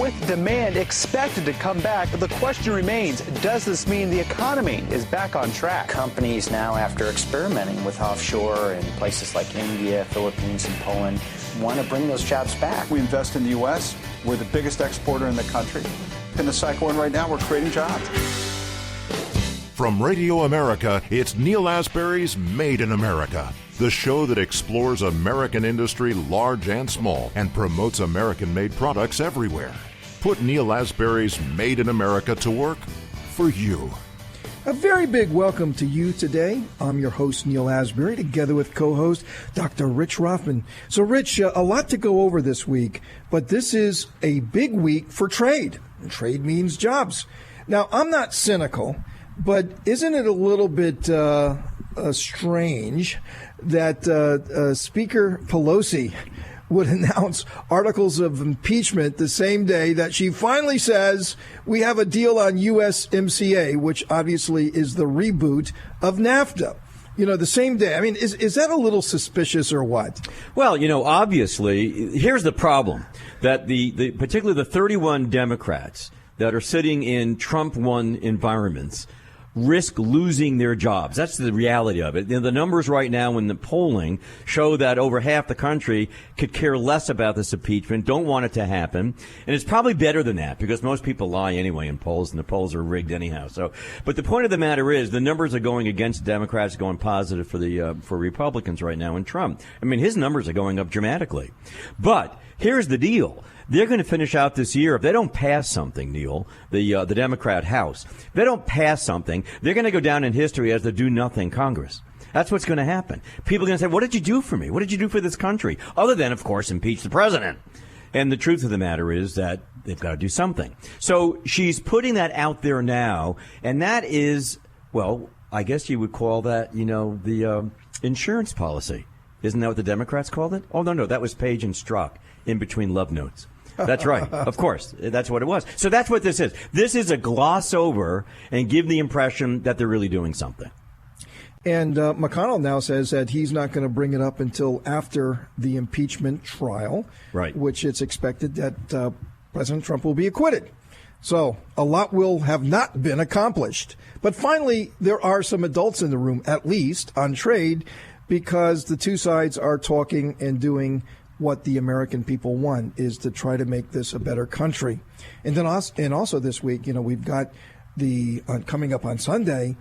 with demand expected to come back, the question remains, does this mean the economy is back on track? Companies now, after experimenting with offshore in places like India, Philippines, and Poland, want to bring those jobs back. We invest in the U.S. We're the biggest exporter in the country. In the cycle, and right now we're creating jobs. From Radio America, it's Neil Asbury's Made in America, the show that explores American industry, large and small, and promotes American-made products everywhere. Put Neil Asbury's Made in America to work for you. A very big welcome to you today. I'm your host, Neil Asbury, together with co-host Dr. Rich Rothman. So, Rich, a lot to go over this week, but this is a big week for trade. And trade means jobs. Now, I'm not cynical, but isn't it a little bit strange that Speaker Pelosi would announce articles of impeachment the same day that she finally says we have a deal on USMCA, which obviously is the reboot of NAFTA? You know, the same day. I mean, is that a little suspicious or what? Well, you know, obviously, here's the problem, that the particularly the 31 Democrats that are sitting in Trump-won environments risk losing their jobs. That's the reality of it. You know, the numbers right now in the polling show that over half the country could care less about this impeachment, don't want it to happen. And it's probably better than that because most people lie anyway in polls, and the polls are rigged anyhow. So, but the point of the matter is the numbers are going against Democrats, going positive for Republicans right now and Trump. I mean, his numbers are going up dramatically. But here's the deal. They're going to finish out this year. If they don't pass something, Neil, the Democrat House, if they don't pass something, they're going to go down in history as the do-nothing Congress. That's what's going to happen. People are going to say, what did you do for me? What did you do for this country? Other than, of course, impeach the president. And the truth of the matter is that they've got to do something. So she's putting that out there now, and that is, well, I guess you would call that, you know, the insurance policy. Isn't that what the Democrats called it? Oh, no, that was Page and Strzok in between love notes. That's right. Of course. That's what it was. So that's what this is. This is a gloss over and give the impression that they're really doing something. And McConnell now says that he's not going to bring it up until after the impeachment trial, right? Which it's expected that President Trump will be acquitted. So a lot will have not been accomplished. But finally, there are some adults in the room, at least, on trade, because the two sides are talking and doing what the American people want, is to try to make this a better country. And then also this week, you know, we've got the coming up on Sunday,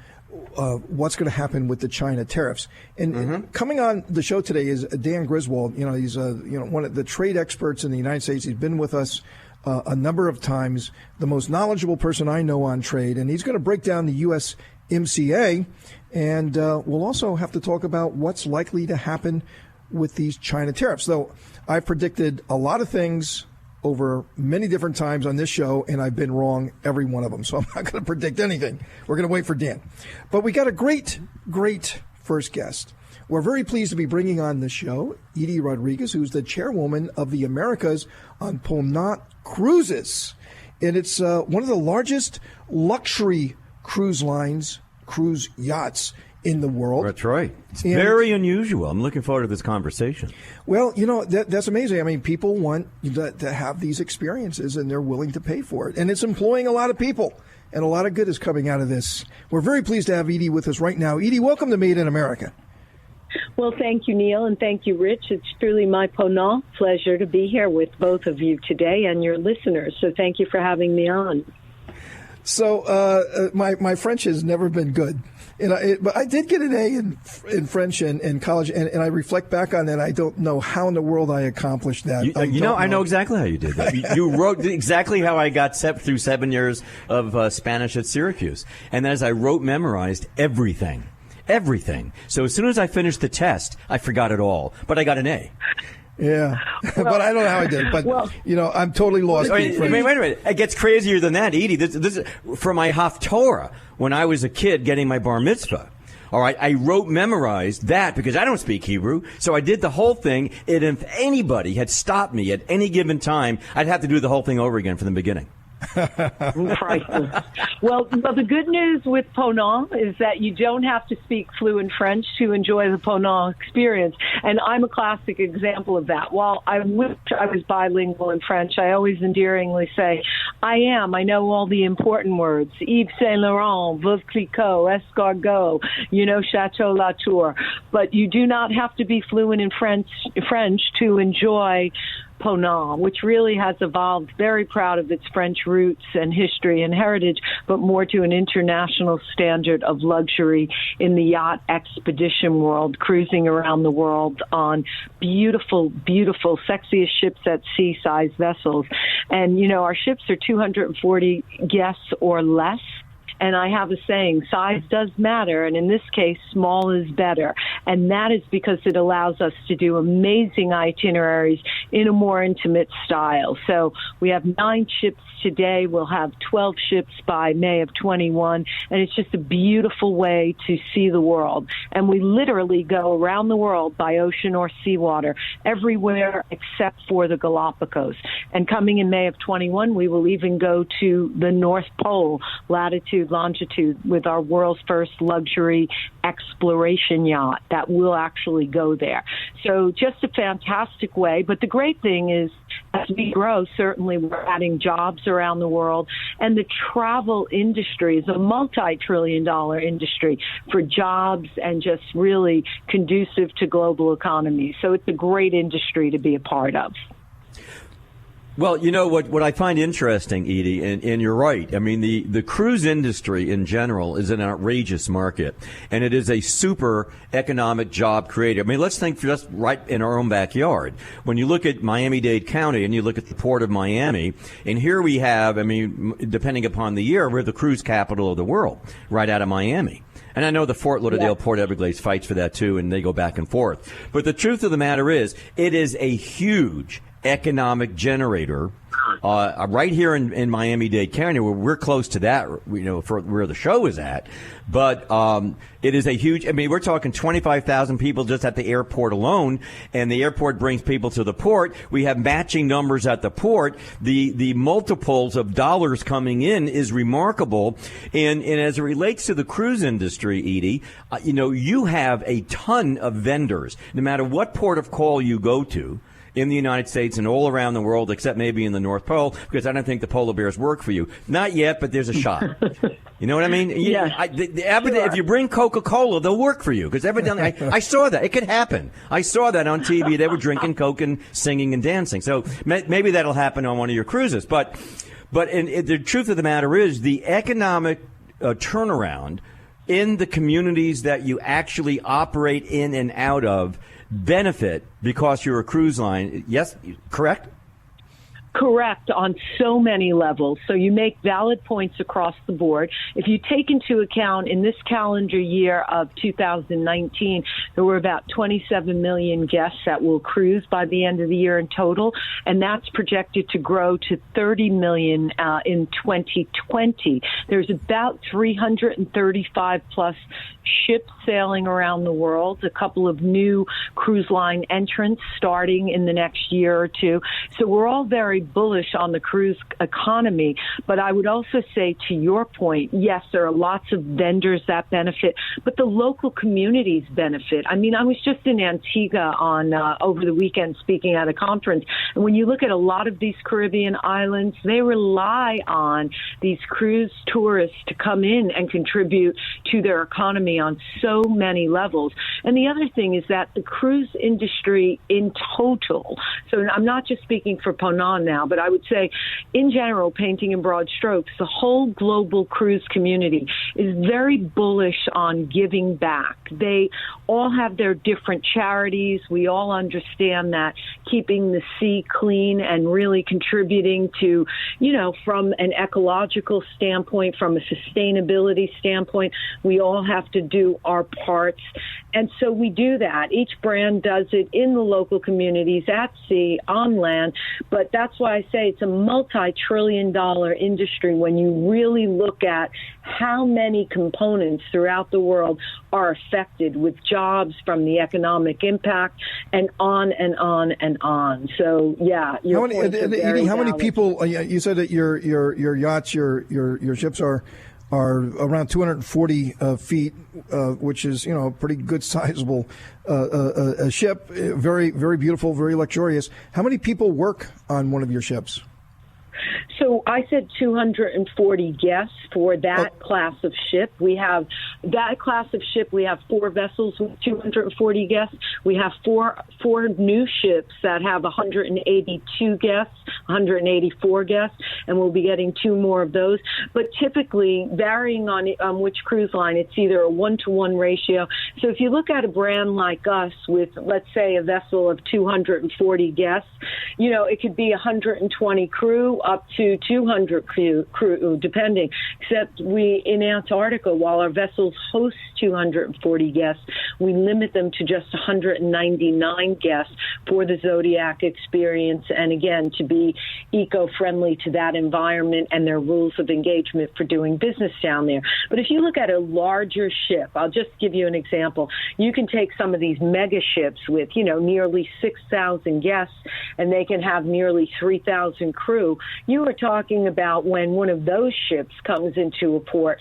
what's going to happen with the China tariffs. And coming on the show today is Dan Griswold. You know, he's one of the trade experts in the United States. He's been with us a number of times, the most knowledgeable person I know on trade, and he's going to break down the USMCA. And we'll also have to talk about what's likely to happen with these China tariffs. Though I've predicted a lot of things over many different times on this show, and I've been wrong every one of them. So I'm not going to predict anything. We're going to wait for Dan. But we got a great first guest. We're very pleased to be bringing on the show Edie Rodriguez, who's the chairwoman of the Americas on Ponant Cruises. And it's one of the largest luxury cruise yachts in the world. That's right. It's very unusual. I'm looking forward to this conversation. Well, you know, that's amazing. I mean, people want to have these experiences, and they're willing to pay for it. And it's employing a lot of people, and a lot of good is coming out of this. We're very pleased to have Edie with us right now. Edie, welcome to Made in America. Well, thank you, Neil, and thank you, Rich. It's truly my Ponant pleasure to be here with both of you today and your listeners. So thank you for having me on. So my French has never been good. But I did get an A in French in college, and I reflect back on that. I don't know how in the world I accomplished that. I know exactly how you did that. You wrote exactly how I got through 7 years of Spanish at Syracuse. And as I memorized everything. So as soon as I finished the test, I forgot it all. But I got an A. Yeah, well, but I don't know how I did. But, you know, I'm totally lost. Wait a minute. It gets crazier than that, Edie. This is for my Haftorah when I was a kid getting my bar mitzvah. All right, I memorized that because I don't speak Hebrew. So I did the whole thing. And if anybody had stopped me at any given time, I'd have to do the whole thing over again from the beginning. Priceless. Well, the good news with Ponant is that you don't have to speak fluent French to enjoy the Ponant experience. And I'm a classic example of that. While I wish I was bilingual in French, I always endearingly say, I am. I know all the important words. Yves Saint Laurent, Veuve Clicquot, Escargot, Chateau Latour. But you do not have to be fluent in French to enjoy Ponant, which really has evolved, very proud of its French roots and history and heritage, but more to an international standard of luxury in the yacht expedition world, cruising around the world on beautiful, beautiful, sexiest ships at sea size vessels. And, our ships are 240 guests or less. And I have a saying, size does matter, and in this case, small is better. And that is because it allows us to do amazing itineraries in a more intimate style. So we have 9 ships today. We'll have 12 ships by May of 21, and it's just a beautiful way to see the world. And we literally go around the world by ocean or seawater, everywhere except for the Galapagos. And coming in May of 21, we will even go to the North Pole, latitude, longitude, with our world's first luxury exploration yacht that will actually go there. So just a fantastic way. But the great thing is, as we grow, certainly we're adding jobs around the world. And the travel industry is a multi-trillion-dollar industry for jobs and just really conducive to global economy. So it's a great industry to be a part of. Well, what I find interesting, Edie, and you're right. I mean, the cruise industry in general is an outrageous market, and it is a super economic job creator. I mean, let's think just right in our own backyard. When you look at Miami-Dade County and you look at the Port of Miami, and here we have, depending upon the year, we're the cruise capital of the world, right out of Miami. And I know the Fort Lauderdale, Port Everglades fights for that too, and they go back and forth. But the truth of the matter is, it is a huge economic generator right here in Miami-Dade County, where we're close to that, for where the show is at. But it is a huge, we're talking 25,000 people just at the airport alone, and the airport brings people to the port. We have matching numbers at the port. The multiples of dollars coming in is remarkable. And as it relates to the cruise industry, Edie, you have a ton of vendors, no matter what port of call you go to, in the United States and all around the world, except maybe in the North Pole, because I don't think the polar bears work for you. Not yet, but there's a shot. You know what I mean? Yeah. If you bring Coca-Cola, they'll work for you, because evidently I saw that. It could happen. I saw that on TV. They were drinking Coke and singing and dancing. So maybe that'll happen on one of your cruises. But the truth of the matter is, the economic turnaround in the communities that you actually operate in and out of benefit because you're a cruise line. Yes, correct? Correct, on so many levels. So you make valid points across the board. If you take into account in this calendar year of 2019, there were about 27 million guests that will cruise by the end of the year in total, and that's projected to grow to 30 million in 2020. There's about 335 plus ships sailing around the world, a couple of new cruise line entrants starting in the next year or two. So we're all very bullish on the cruise economy. But I would also say, to your point, yes, there are lots of vendors that benefit, but the local communities benefit. I was just in Antigua on over the weekend speaking at a conference, and when you look at a lot of these Caribbean islands, they rely on these cruise tourists to come in and contribute to their economy on so many levels. And the other thing is that the cruise industry in total, so I'm not just speaking for Ponant now, but I would say in general, painting in broad strokes, the whole global cruise community is very bullish on giving back. They all have their different charities. We all understand that keeping the sea clean and really contributing to, from an ecological standpoint, from a sustainability standpoint, we all have to do our parts. And so we do that. Each brand does it in the local communities, at sea, on land, but that's why I say it's a multi-trillion-dollar industry when you really look at how many components throughout the world are affected with jobs from the economic impact and on and on and on. So, yeah. Edie, how many people, you said that your yachts, your ships are around 240 feet, which is, a pretty good sizable a ship. Very, very beautiful, very luxurious. How many people work on one of your ships? So I said 240 guests for that class of ship. We have that class of ship. We have 4 vessels with 240 guests. We have four new ships that have 182 guests, 184 guests, and we'll be getting 2 more of those. But typically, varying on which cruise line, it's either a 1-to-1 ratio. So if you look at a brand like us with, let's say, a vessel of 240 guests, it could be 120 crew up to 200 crew, depending. Except in Antarctica, while our vessels host 240 guests, we limit them to just 199 guests for the Zodiac experience, and again, to be eco-friendly to that environment and their rules of engagement for doing business down there. But if you look at a larger ship, I'll just give you an example. You can take some of these mega ships with, nearly 6,000 guests, and they can have nearly 3,000 crew. You are talking about when one of those ships comes into a port,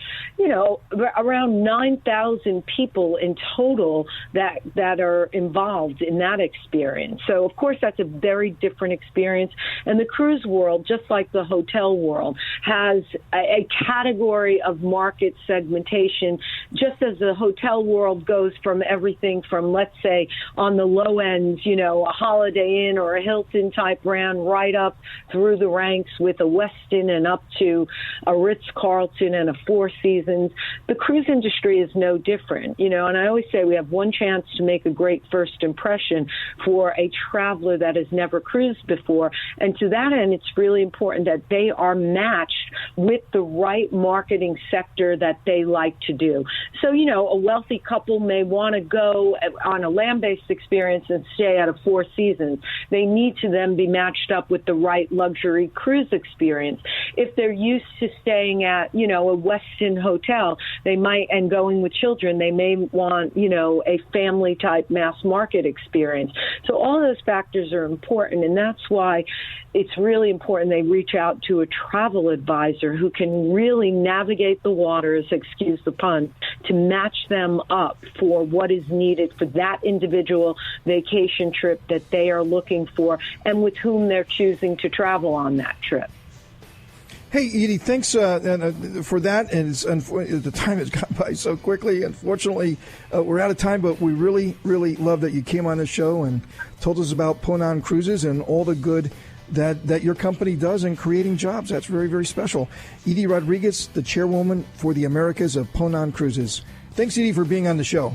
around 9,000 people in total that are involved in that experience. So, of course, that's a very different experience. And the cruise world, just like the hotel world, has a category of market segmentation, just as the hotel world goes from everything from, let's say, on the low end, a Holiday Inn or a Hilton type brand, right up through the ranks with a Westin and up to a Ritz-Carlton and a Four Seasons. The cruise industry is no different, and I always say we have one chance to make a great first impression for a traveler that has never cruised before. And to that end, it's really important that they are matched with the right marketing sector that they like to do. So, a wealthy couple may want to go on a land-based experience and stay at a Four Seasons. They need to then be matched up with the right luxury cruise experience. If they're used to staying at, a Westin hotel, they might, and going with children, they may want, a family type mass market experience. So all those factors are important, and that's why it's really important they reach out to a travel advisor who can really navigate the waters, excuse the pun, to match them up for what is needed for that individual vacation trip that they are looking for and with whom they're choosing to travel on that trip. Hey, Edie, thanks for that. And the time has gone by so quickly. Unfortunately, we're out of time, but we really, really love that you came on the show and told us about Ponant Cruises and all the good that your company does in creating jobs. That's very, very special. Edie Rodriguez, the chairwoman for the Americas of Ponant Cruises. Thanks, Edie, for being on the show.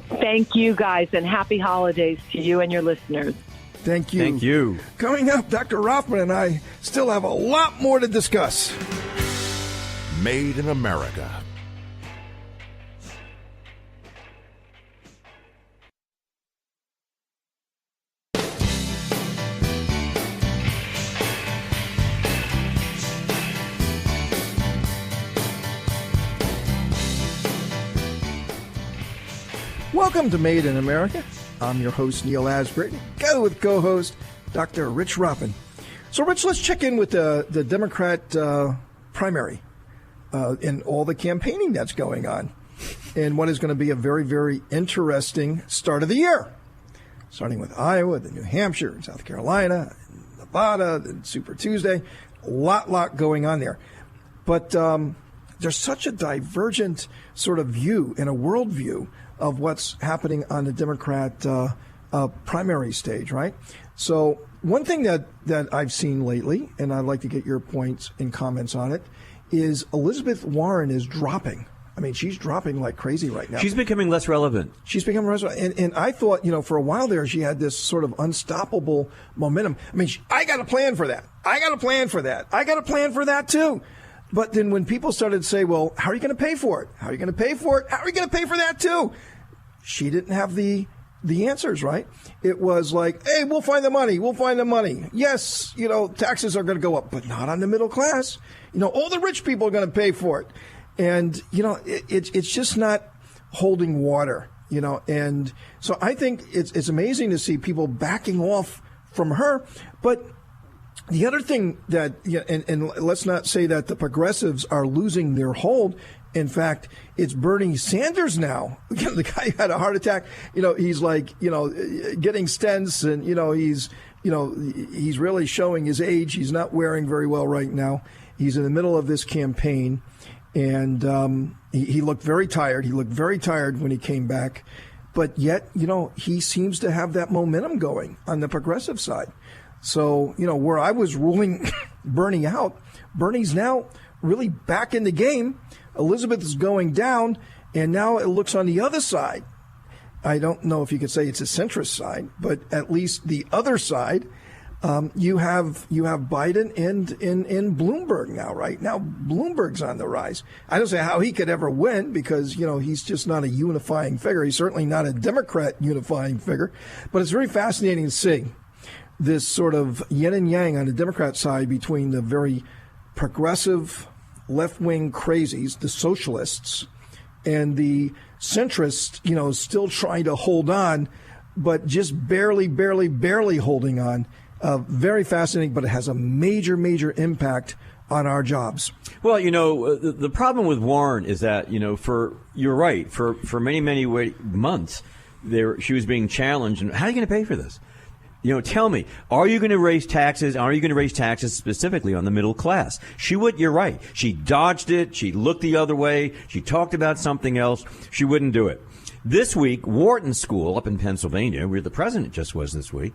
Thank you, guys, and happy holidays to you and your listeners. Thank you. Thank you. Coming up, Dr. Rothman and I still have a lot more to discuss. Made in America. Welcome to Made in America. I'm your host, Neal Asbury, together with co-host Dr. Rich Rothman. So, Rich, let's check in with the Democrat primary and all the campaigning that's going on and what is going to be a very, very interesting start of the year, starting with Iowa, then New Hampshire, and South Carolina, and Nevada, then Super Tuesday. A lot going on there. But there's such a divergent sort of view and a worldview of what's happening on the Democrat primary stage, right? So one thing that I've seen lately, and I'd like to get your points and comments on it, is Elizabeth Warren is dropping. I mean, she's dropping like crazy right now. She's becoming less relevant. She's becoming less relevant. And I thought, for a while there, she had this sort of unstoppable momentum. I mean, I got a plan for that. I got a plan for that. I got a plan for that, too. But then when people started to say, well, how are you going to pay for it? How are you going to pay for it? How are you going to pay for that, too? She didn't have the the answers, right? It was like, hey, we'll find the money. We'll find the money. Yes, taxes are going to go up, but not on the middle class. All the rich people are going to pay for it. And, it's just not holding water, And so I think it's amazing to see people backing off from her. But the other thing that, and let's not say that the progressives are losing their hold. In fact, it's Bernie Sanders now. The guy who had a heart attack. He's like, getting stents, and he's really showing his age. He's not wearing very well right now. He's in the middle of this campaign, and he looked very tired. He looked very tired when he came back, but yet, he seems to have that momentum going on the progressive side. So, where I was ruling Bernie out, Bernie's now really back in the game. Elizabeth is going down, and now it looks on the other side. I don't know if you could say it's a centrist side, but at least the other side, you have Biden and Bloomberg now, right? Now Bloomberg's on the rise. I don't say how he could ever win because, he's just not a unifying figure. He's certainly not a Democrat unifying figure, but it's very fascinating to see this sort of yin and yang on the Democrat side between the very progressive left-wing crazies, the socialists, and the centrists, still trying to hold on, but just barely holding on. Very fascinating, but it has a major, major impact on our jobs. Well, the problem with Warren is that, you're right, for many months, she was being challenged. And how are you going to pay for this? Tell me, are you going to raise taxes? Are you going to raise taxes specifically on the middle class? You're right. She dodged it. She looked the other way. She talked about something else. She wouldn't do it. This week, Wharton School up in Pennsylvania, where the president just was this week,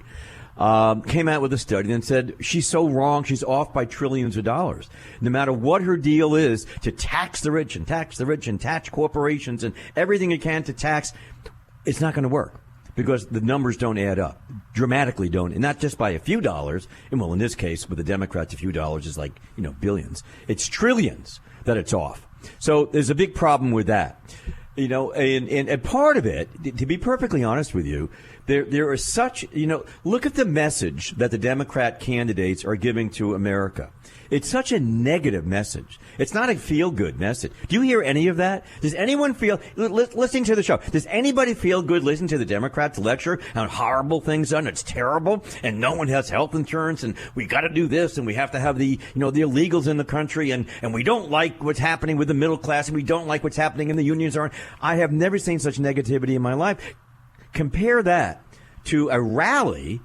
came out with a study and said she's so wrong. She's off by trillions of dollars. No matter what her deal is to tax the rich and tax the rich and tax corporations and everything you can to tax, it's not going to work. Because the numbers don't add up, dramatically don't, and not just by a few dollars. And well, in this case, with the Democrats, a few dollars is like, billions. It's trillions that it's off. So there's a big problem with that. And part of it, to be perfectly honest with you, there is such, look at the message that the Democrat candidates are giving to America. It's such a negative message. It's not a feel-good message. Do you hear any of that? Does anyone feel, listening to the show, does anybody feel good listening to the Democrats lecture on horrible things done? It's terrible, and no one has health insurance, and we got to do this, and we have to have the illegals in the country, and we don't like what's happening with the middle class, and we don't like what's happening in the unions. I have never seen such negativity in my life. Compare that to a rally,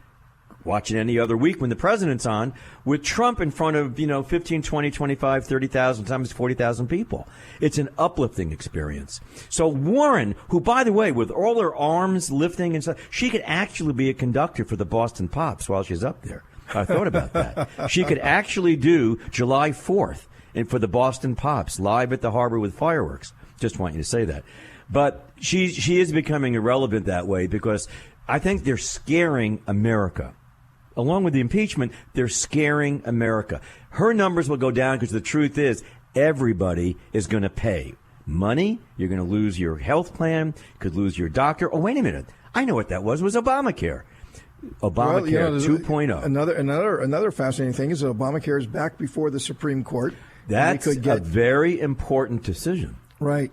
watching any other week when the president's on, with Trump in front of, 15, 20, 25, 30,000, sometimes 40,000 people. It's an uplifting experience. So Warren, who, by the way, with all her arms lifting and stuff, she could actually be a conductor for the Boston Pops while she's up there. I thought about that. She could actually do July 4th and for the Boston Pops live at the harbor with fireworks. Just want you to say that. But she is becoming irrelevant that way because I think they're scaring America. Along with the impeachment, they're scaring America. Her numbers will go down because the truth is everybody is going to pay money. You're going to lose your health plan, could lose your doctor. Oh, wait a minute. I know what that was Obamacare. Obamacare 2.0. Another fascinating thing is that Obamacare is back before the Supreme Court. That's a very important decision. Right.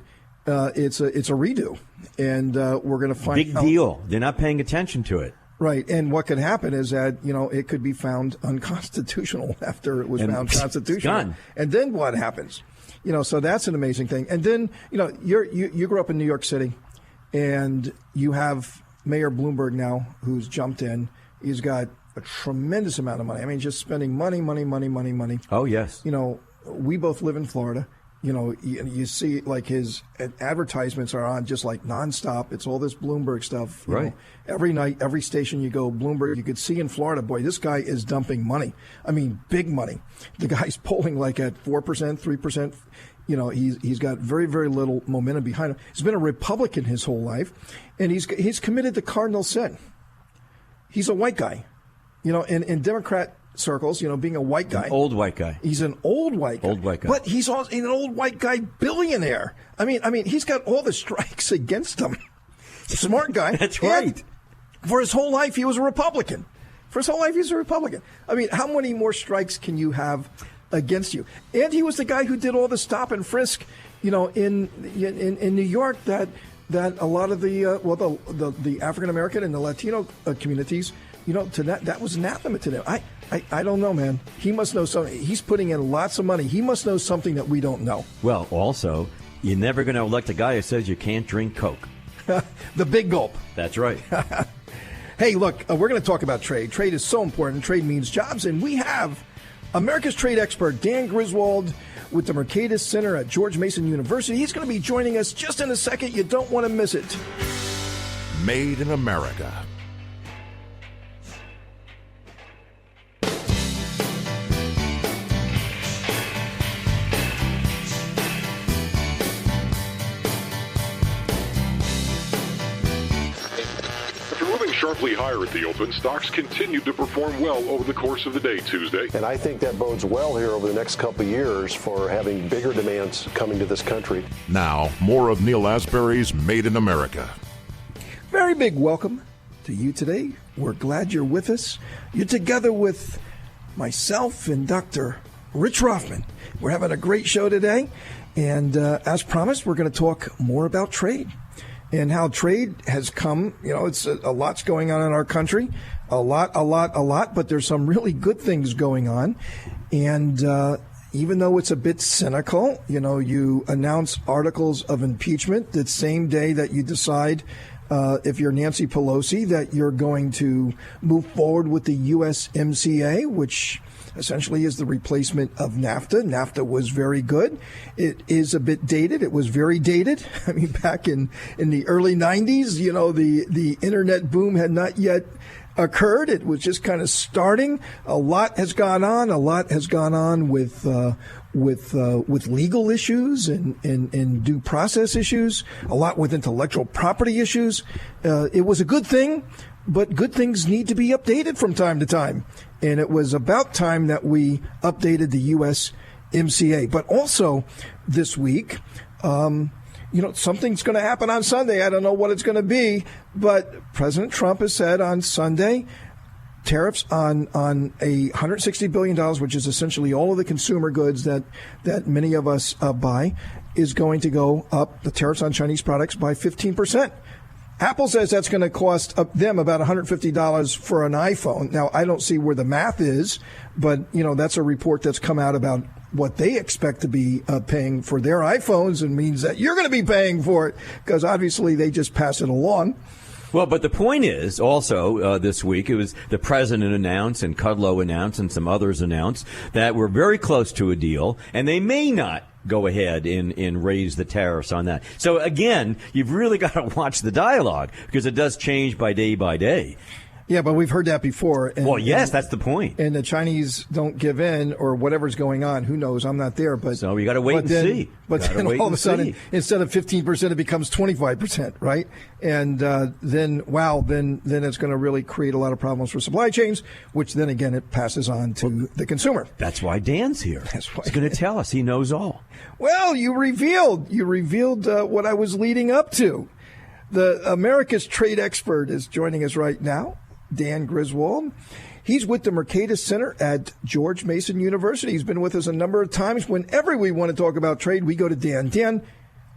It's a redo, and we're going to find big deal. They're not paying attention to it. Right, and what could happen is that it could be found unconstitutional after it was found constitutional. Done. And then what happens? So that's an amazing thing. And then you grew up in New York City, and you have Mayor Bloomberg now who's jumped in. He's got a tremendous amount of money. I mean, just spending money. Oh yes. We both live in Florida. You see like his advertisements are on just like nonstop. It's all this Bloomberg stuff. Right. Every night, every station you go, Bloomberg, you could see in Florida, boy, this guy is dumping money. I mean, big money. The guy's polling like at 4%, 3%. He's got very, very little momentum behind him. He's been a Republican his whole life, and he's committed the cardinal sin. He's a white guy. In Democrat circles, being a white guy. An old white guy. He's an old white guy. Old white guy. But he's also an old white guy billionaire. I mean, he's got all the strikes against him. Smart guy. That's right. For his whole life, he was a Republican. I mean, how many more strikes can you have against you? And he was the guy who did all the stop and frisk, in New York that a lot of the African American and the Latino communities, that was anathema to them. I don't know, man. He must know something. He's putting in lots of money. He must know something that we don't know. Well, also, you're never going to elect a guy who says you can't drink Coke. The big gulp. That's right. Hey, look, we're going to talk about trade. Trade is so important. Trade means jobs. And we have America's trade expert, Dan Griswold, with the Mercatus Center at George Mason University. He's going to be joining us just in a second. You don't want to miss it. Made in America. Sharply higher at the open, stocks continued to perform well over the course of the day Tuesday. And I think that bodes well here over the next couple of years for having bigger demands coming to this country. Now, more of Neal Asbury's Made in America. Very big welcome to you today. We're glad you're with us. You're together with myself and Dr. Rich Rothman. We're having a great show today. And as promised, we're going to talk more about trade. And how trade has come, it's a lot's going on in our country, a lot, but there's some really good things going on. And even though it's a bit cynical, you announce articles of impeachment the same day that you decide, if you're Nancy Pelosi, that you're going to move forward with the USMCA, which essentially is the replacement of NAFTA. NAFTA was very good. It is a bit dated. It was very dated. I mean, back in the early 90s, the internet boom had not yet occurred. It was just kind of starting. A lot has gone on. A lot has gone on with legal issues and due process issues. A lot with intellectual property issues. It was a good thing. But good things need to be updated from time to time. And it was about time that we updated the USMCA. But also this week, something's going to happen on Sunday. I don't know what it's going to be. But President Trump has said on Sunday, tariffs on $160 billion, which is essentially all of the consumer goods that many of us buy, is going to go up, the tariffs on Chinese products, by 15%. Apple says that's going to cost them about $150 for an iPhone. Now, I don't see where the math is, but, that's a report that's come out about what they expect to be paying for their iPhones, and means that you're going to be paying for it because obviously they just pass it along. Well, but the point is also this week, it was the president announced and Kudlow announced and some others announced that we're very close to a deal, and they may not go ahead and raise the tariffs on that. So, again, you've really got to watch the dialogue because it does change by day. Yeah, but we've heard that before. Well, yes, that's the point. And the Chinese don't give in, or whatever's going on. Who knows? I'm not there. But so you got to wait and see. But then all of a sudden, instead of 15%, it becomes 25%, right? And then it's going to really create a lot of problems for supply chains, which then again it passes on to the consumer. That's why Dan's here. That's why he's going to tell us. He knows all. Well, you revealed what I was leading up to. The America's trade expert is joining us right now, Dan Griswold. He's with the Mercatus Center at George Mason University. He's been with us a number of times. Whenever we want to talk about trade, we go to Dan. Dan,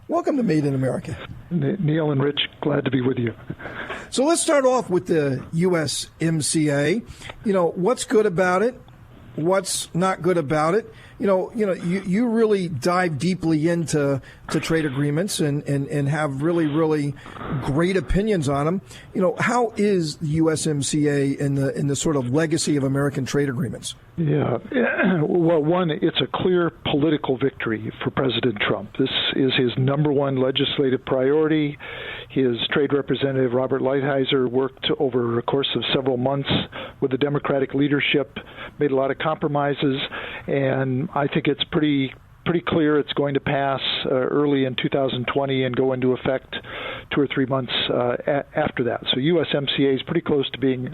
welcome to Made in America. Neal and Rich, glad to be with you. So let's start off with the USMCA. What's good about it? What's not good about it? You really dive deeply into trade agreements and have really, really great opinions on them. How is the USMCA in the sort of legacy of American trade agreements? Yeah. Well, one, it's a clear political victory for President Trump. This is his number one legislative priority. His trade representative, Robert Lighthizer, worked over a course of several months with the Democratic leadership, made a lot of compromises, and I think it's pretty clear it's going to pass early in 2020 and go into effect 2 or 3 months after that. So USMCA is pretty close to being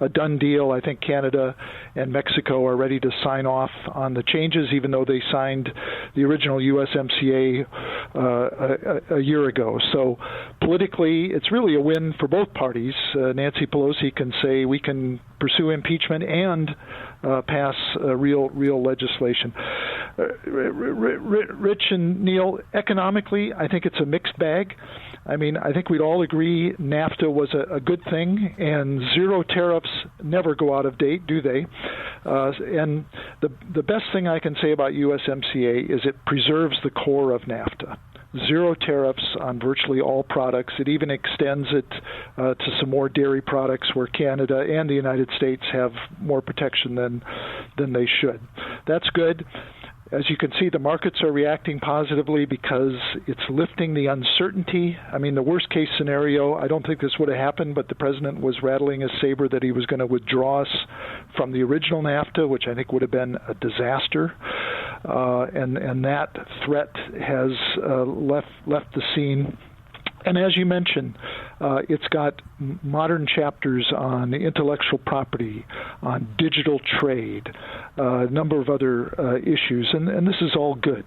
a done deal. I think Canada and Mexico are ready to sign off on the changes, even though they signed the original USMCA a year ago. So politically, it's really a win for both parties. Nancy Pelosi can say we can pursue impeachment and pass real legislation. Rich and Neal, economically, I think it's a mixed bag. I mean, I think we'd all agree NAFTA was a good thing, and zero tariffs never go out of date, do they? And the best thing I can say about USMCA is it preserves the core of NAFTA. Zero tariffs on virtually all products. It even extends it to some more dairy products where Canada and the United States have more protection than they should. That's good. As you can see, the markets are reacting positively because it's lifting the uncertainty. I mean, the worst case scenario, I don't think this would have happened, but the president was rattling his saber that he was going to withdraw us from the original NAFTA, which I think would have been a disaster. And that threat has left the scene. And as you mentioned, it's got modern chapters on intellectual property, on digital trade, a number of other issues, and this is all good.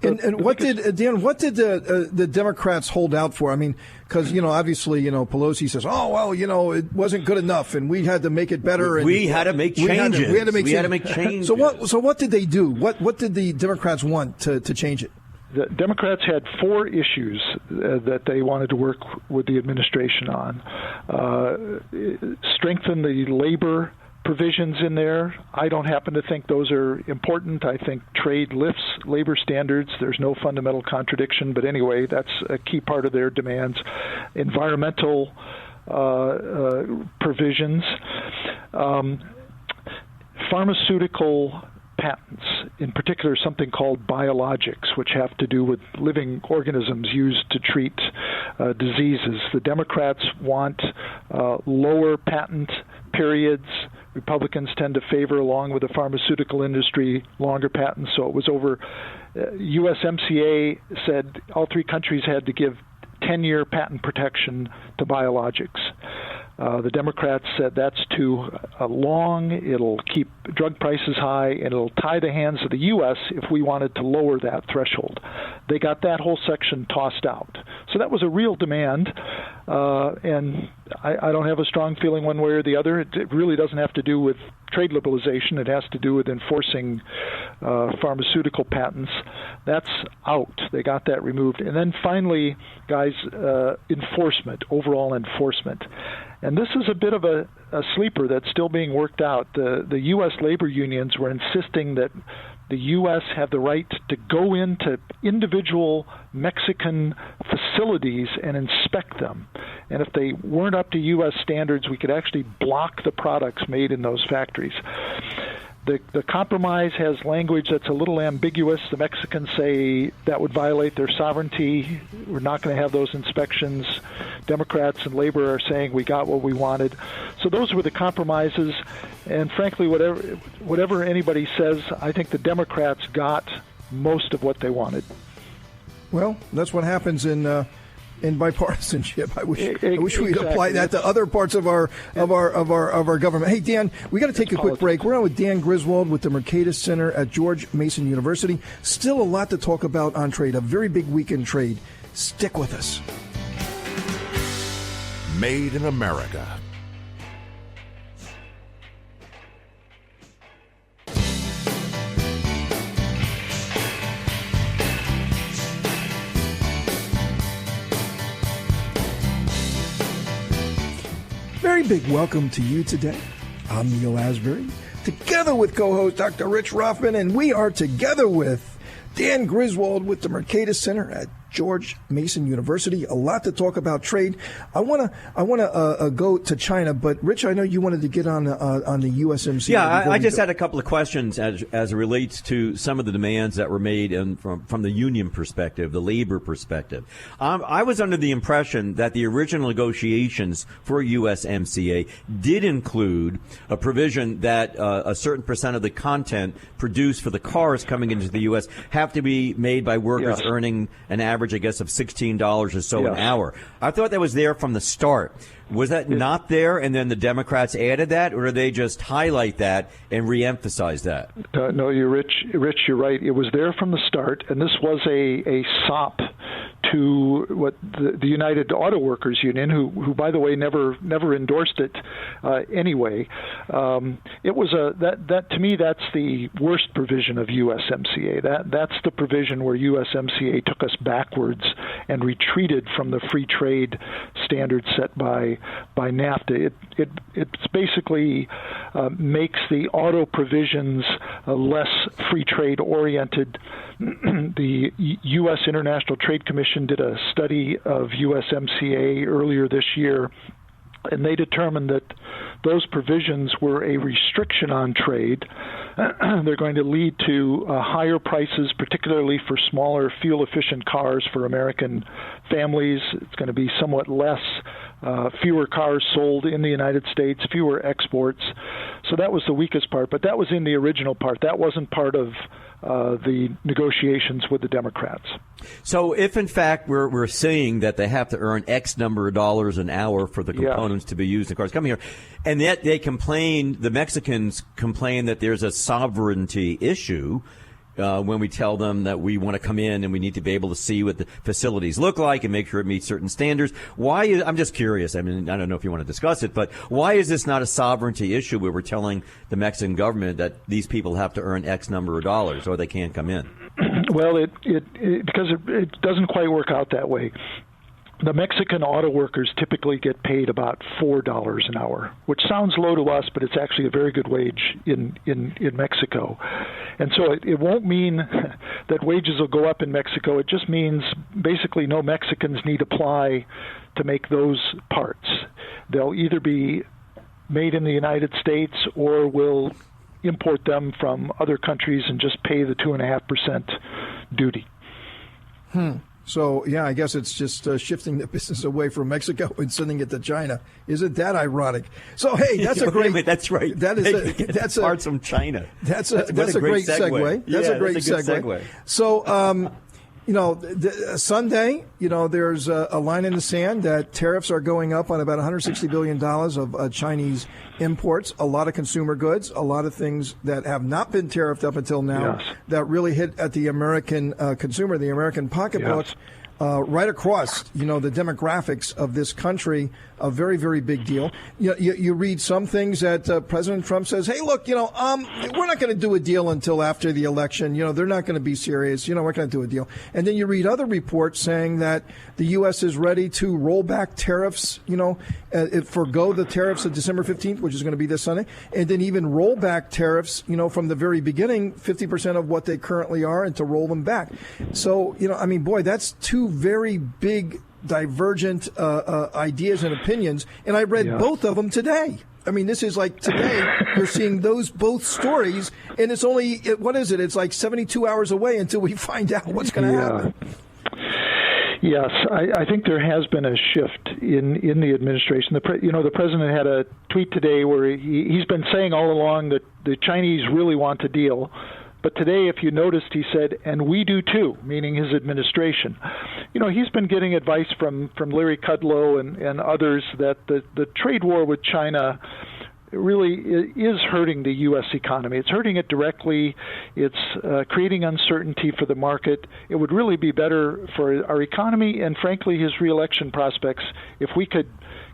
And what did the Democrats hold out for? I mean, because obviously Pelosi says, oh well, it wasn't good enough, and we had to make it better. And we had to make changes. We had to make changes. So what did they do? What did the Democrats want to change it? The Democrats had 4 issues that they wanted to work with the administration on. Strengthen the labor provisions in there. I don't happen to think those are important. I think trade lifts labor standards. There's no fundamental contradiction. But anyway, that's a key part of their demands. Environmental provisions. Pharmaceutical patents, in particular something called biologics, which have to do with living organisms used to treat diseases. The Democrats want lower patent periods. Republicans tend to favor, along with the pharmaceutical industry, longer patents. So it was over. USMCA said all 3 countries had to give 10-year patent protection to biologics. The Democrats said that's too long. It'll keep drug prices high, and it'll tie the hands of the U.S. if we wanted to lower that threshold. They got that whole section tossed out. So that was a real demand, and I don't have a strong feeling one way or the other. It really doesn't have to do with trade liberalization. It has to do with enforcing pharmaceutical patents. That's out. They got that removed. And then finally, guys, enforcement, overall enforcement. And this is a bit of a sleeper that's still being worked out. The U.S. labor unions were insisting that the U.S. have the right to go into individual Mexican facilities and inspect them. And if they weren't up to U.S. standards, we could actually block the products made in those factories. The compromise has language that's a little ambiguous. The Mexicans say that would violate their sovereignty. We're not going to have those inspections. Democrats and Labor are saying we got what we wanted. So those were the compromises. And frankly, whatever anybody says, I think the Democrats got most of what they wanted. Well, that's what happens in bipartisanship. I wish we'd apply that to other parts of our government. Hey, Dan, we got to take a quick break. We're on with Dan Griswold with the Mercatus Center at George Mason University. Still a lot to talk about on trade, a very big week in trade. Stick with us. Made in America. Very big welcome to you today. I'm Neal Asbury, together with co-host Dr. Rich Rothman, and we are together with Dan Griswold with the Mercatus Center at George Mason University. A lot to talk about trade. I want to go to China, but Rich, I know you wanted to get on the USMCA. Yeah, I just had a couple of questions as it relates to some of the demands that were made from the union perspective, the labor perspective. I was under the impression that the original negotiations for USMCA did include a provision that a certain percent of the content produced for the cars coming into the U.S. have to be made by workers earning an average average, I guess, of $16 or so an hour. I thought that was there from the start. Was that not there, and then the Democrats added that, or did they just highlight that and reemphasize that? No, Rich, you're right. It was there from the start, and this was a sop to what the United Auto Workers Union, who by the way never endorsed it anyway. It was that to me that's the worst provision of USMCA. That's the provision where USMCA took us backwards and retreated from the free trade standards set by NAFTA. It's basically makes the auto provisions less free trade oriented. The U.S. International Trade Commission did a study of USMCA earlier this year, and they determined that those provisions were a restriction on trade. They're going to lead to higher prices, particularly for smaller, fuel-efficient cars for American families. It's going to be somewhat less, fewer cars sold in the United States, fewer exports. So that was the weakest part, but that was in the original part. That wasn't part of the negotiations with the Democrats. So if, in fact, we're saying that they have to earn X number of dollars an hour for the components to be used in cars coming here, and yet the Mexicans complain that there's a sovereignty issue when we tell them that we want to come in and we need to be able to see what the facilities look like and make sure it meets certain standards. I'm just curious. I mean, I don't know if you want to discuss it, but why is this not a sovereignty issue where we're telling the Mexican government that these people have to earn X number of dollars or they can't come in? Well, because it doesn't quite work out that way. The Mexican auto workers typically get paid about $4 an hour, which sounds low to us, but it's actually a very good wage in Mexico. And so it won't mean that wages will go up in Mexico. It just means basically no Mexicans need apply to make those parts. They'll either be made in the United States or will import them from other countries and just pay the 2.5% duty. So, yeah, I guess it's just shifting the business away from Mexico and sending it to China. Isn't that ironic? So, hey, that's a great. That's right. That's parts from China. That's a great segue. That's a great segue. So, Sunday, there's a line in the sand that tariffs are going up on about $160 billion of Chinese imports, a lot of consumer goods, a lot of things that have not been tariffed up until now that really hit at the American consumer, the American pocketbook. Right across, the demographics of this country, a very, very big deal. You read some things that President Trump says, hey, look, we're not going to do a deal until after the election. They're not going to be serious. We're going to do a deal. And then you read other reports saying that the U.S. is ready to roll back tariffs, forgo the tariffs of December 15th, which is going to be this Sunday, and then even roll back tariffs, from the very beginning, 50% of what they currently are, and to roll them back. So, that's two very big divergent ideas and opinions, and I read both of them today. I mean, this is like today you're seeing both stories, and it's only, what is it? It's like 72 hours away until we find out what's going to happen. Yes, I think there has been a shift in the administration. The president had a tweet today where he's been saying all along that the Chinese really want a deal. But today, if you noticed, he said, and we do too, meaning his administration. He's been getting advice from Larry Kudlow and others that the trade war with China really is hurting the U.S. economy. It's hurting it directly. It's creating uncertainty for the market. It would really be better for our economy and, frankly, his reelection prospects if we could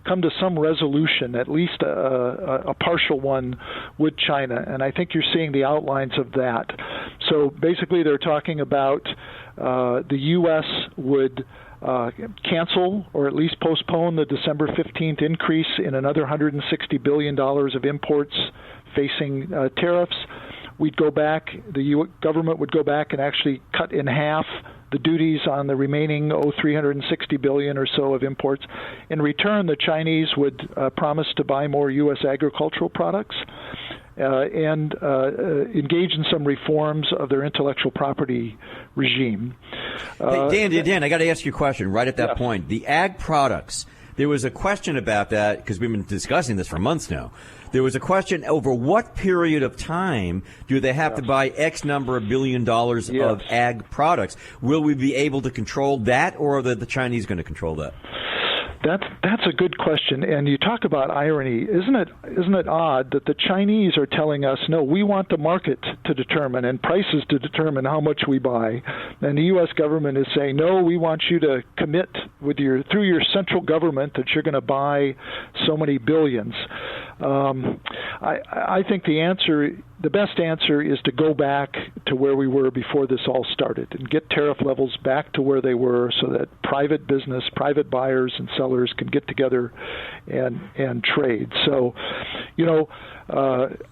come to some resolution, at least a partial one, with China. And I think you're seeing the outlines of that. So basically they're talking about the U.S. would cancel or at least postpone the December 15th increase in another $160 billion of imports facing tariffs. We'd go back, the government would go back and actually cut in half the duties on the remaining $360 billion or so of imports. In return, the Chinese would promise to buy more U.S. agricultural products and engage in some reforms of their intellectual property regime. Hey, Dan, I got to ask you a question right at that point. The ag products there was a question about that because we've been discussing this for months now. There was a question over what period of time do they have to buy X number of $1 billion of ag products? Will we be able to control that, or are the Chinese going to control that? That's a good question, and you talk about irony. Isn't it odd that the Chinese are telling us, no, we want the market to determine and prices to determine how much we buy, and the U.S. government is saying, no, we want you to commit through your central government that you're going to buy so many billions. I think the best answer is to go back to where we were before this all started and get tariff levels back to where they were so that private business, private buyers and sellers can get together and trade. So,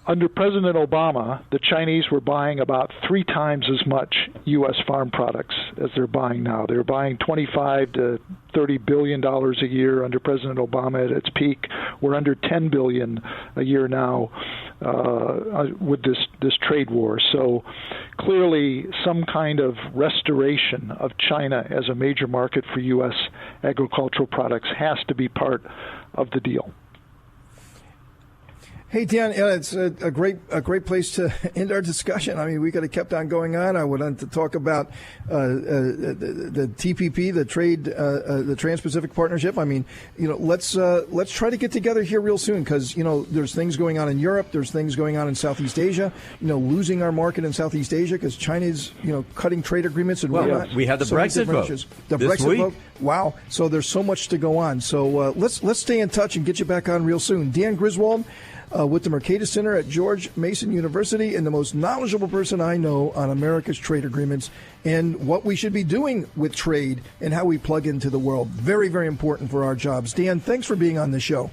under President Obama, the Chinese were buying about 3 times as much U.S. farm products as they're buying now. They're buying $25 to $30 billion a year under President Obama at its peak. We're under $10 billion a year now with this trade war. So clearly some kind of restoration of China as a major market for U.S. agricultural products has to be part of the deal. Hey, Dan, it's a great place to end our discussion. I mean, we could have kept on going on. I would want to talk about the TPP, the Trans-Pacific Partnership. I mean, let's try to get together here real soon because there's things going on in Europe, there's things going on in Southeast Asia. Losing our market in Southeast Asia because China's cutting trade agreements and whatnot. We had the Brexit vote. The Brexit vote. Wow. So there's so much to go on. So let's stay in touch and get you back on real soon. Dan Griswold. With the Mercatus Center at George Mason University, and the most knowledgeable person I know on America's trade agreements and what we should be doing with trade and how we plug into the world. Very, very important for our jobs. Dan, thanks for being on the show.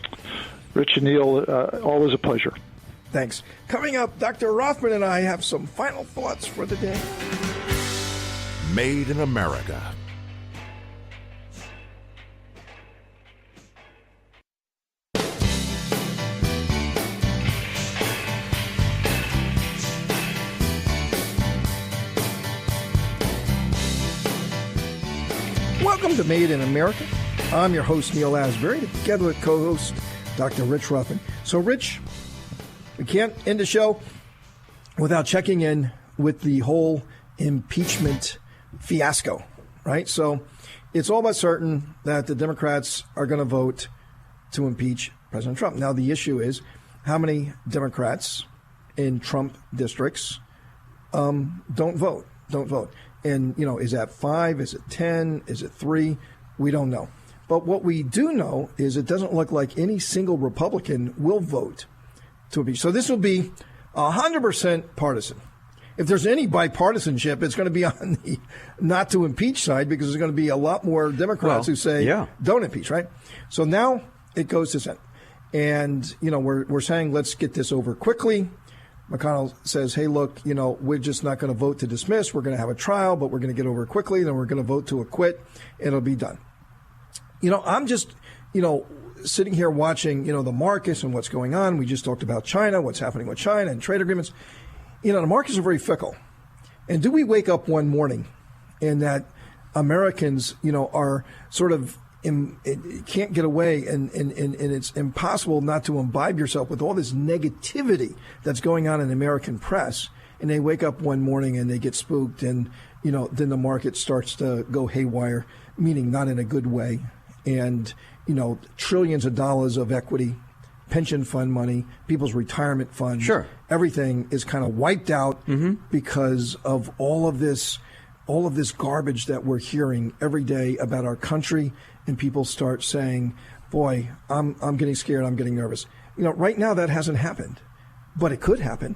Rich and Neal, always a pleasure. Thanks. Coming up, Dr. Rothman and I have some final thoughts for the day. Made in America. Welcome to Made in America. I'm your host, Neal Asbury, together with co-host Dr. Rich Ruffin. So, Rich, we can't end the show without checking in with the whole impeachment fiasco, right? So it's all but certain that the Democrats are going to vote to impeach President Trump. Now, the issue is how many Democrats in Trump districts don't vote. And, is that 5? Is it 10? Is it 3? We don't know. But what we do know is it doesn't look like any single Republican will vote to impeach. So this will be 100% partisan. If there's any bipartisanship, it's going to be on the not to impeach side because there's going to be a lot more Democrats who say don't impeach, right? So now it goes to Senate. And, we're saying let's get this over quickly. McConnell says, hey, look, we're just not going to vote to dismiss. We're going to have a trial, but we're going to get over it quickly. Then we're going to vote to acquit. It'll be done. I'm just, sitting here watching, the markets and what's going on. We just talked about China, what's happening with China and trade agreements. The markets are very fickle. And do we wake up one morning and that Americans, are sort of can't get away and it's impossible not to imbibe yourself with all this negativity that's going on in the American press, and they wake up one morning and they get spooked and then the market starts to go haywire, meaning not in a good way, and trillions of dollars of equity, pension fund money, people's retirement funds, everything is kind of wiped out because of all of this garbage that we're hearing every day about our country. And people start saying, boy, I'm getting scared, I'm getting nervous. Right now that hasn't happened, but it could happen.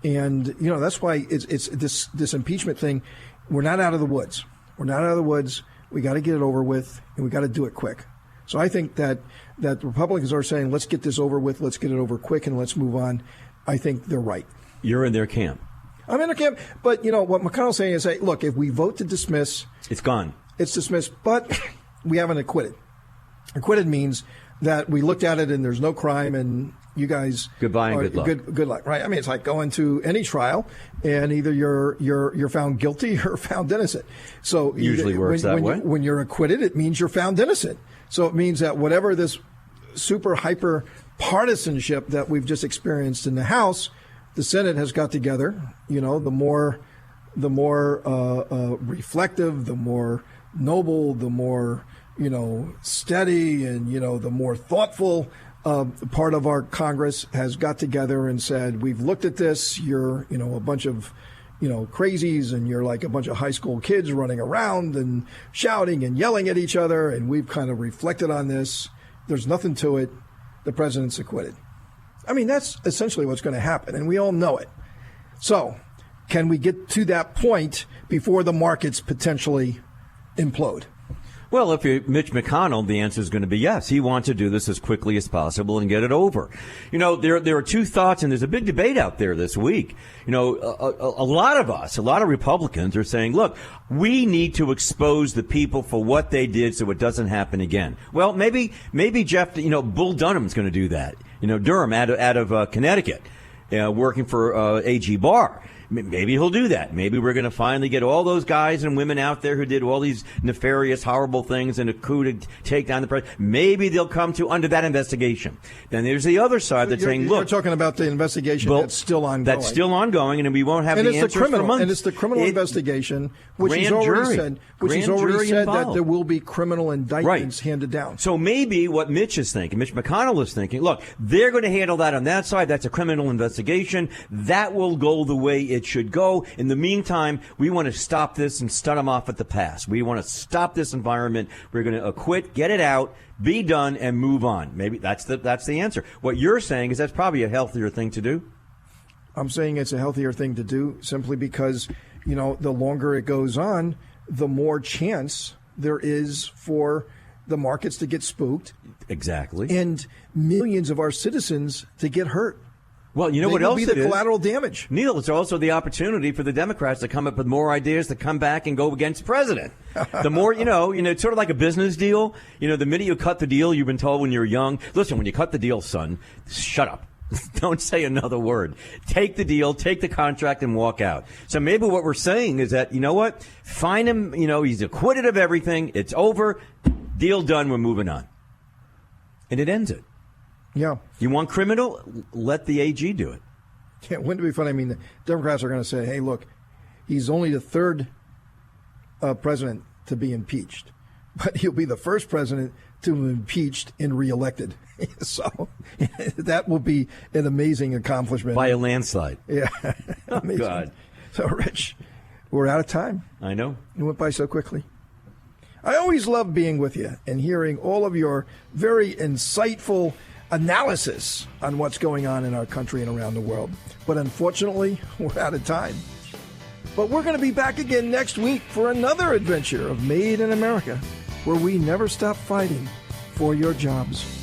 And, that's why it's this impeachment thing. We're not out of the woods. We got to get it over with, and we got to do it quick. So I think that Republicans are saying, let's get this over with, let's get it over quick, and let's move on. I think they're right. You're in their camp. I'm in their camp. But, what McConnell's saying is, hey, look, if we vote to dismiss, it's gone. It's dismissed, but we haven't acquitted. Acquitted means that we looked at it and there's no crime and you guys goodbye and good luck. Good luck, right? I mean, it's like going to any trial and either you're found guilty or found innocent. So usually works that way. When you're acquitted, it means you're found innocent. So it means that whatever this super hyper partisanship that we've just experienced in the House, the Senate has got together. The more reflective, the more noble, the more steady, and the more thoughtful part of our Congress has got together and said, we've looked at this. You're a bunch of crazies, and you're like a bunch of high school kids running around and shouting and yelling at each other, and we've kind of reflected on this. There's nothing to it. The president's acquitted. I mean, that's essentially what's going to happen, and we all know it. So can we get to that point before the markets potentially implode? Well, if you're Mitch McConnell, the answer is going to be yes. He wants to do this as quickly as possible and get it over. There are two thoughts, and there's a big debate out there this week. A lot of Republicans are saying, look, we need to expose the people for what they did so it doesn't happen again. Well, maybe Jeff, Bull Dunham's going to do that. Durham out of Connecticut, working for AG Barr. Maybe he'll do that. Maybe we're going to finally get all those guys and women out there who did all these nefarious, horrible things in a coup to take down the president. Maybe they'll come to under that investigation. Then there's the other side that's saying, look. You're talking about the investigation that's still ongoing. That's still ongoing, and we won't have the answers for months. And it's the criminal investigation, which he's already said that there will be criminal indictments handed down. So maybe what Mitch McConnell is thinking, look, they're going to handle that on that side. That's a criminal investigation. That will go the way it should go. In the meantime, we want to stop this and start them off at the pass. We want to stop this environment. We're going to acquit, get it out, be done, and move on. Maybe that's the answer. What you're saying is that's probably a healthier thing to do. I'm saying it's a healthier thing to do simply because, the longer it goes on, the more chance there is for the markets to get spooked. Exactly. And millions of our citizens to get hurt. Well, what else it is? Collateral damage. Neil, it's also the opportunity for the Democrats to come up with more ideas to come back and go against the president. The more, it's sort of like a business deal. The minute you cut the deal, you've been told when you're young, listen, when you cut the deal, son, shut up. Don't say another word. Take the deal, take the contract, and walk out. So maybe what we're saying is that, find him, he's acquitted of everything. It's over. Deal done. We're moving on. And it ends it. Yeah. You want criminal? Let the AG do it. Yeah, wouldn't it be funny? I mean, the Democrats are going to say, hey, look, he's only the third president to be impeached, but he'll be the first president to be impeached and reelected. So that will be an amazing accomplishment. By a landslide. Yeah. Amazing. God. So, Rich, we're out of time. I know. It went by so quickly. I always love being with you and hearing all of your very insightful analysis on what's going on in our country and around the world. But unfortunately, we're out of time. But we're going to be back again next week for another adventure of Made in America, where we never stop fighting for your jobs.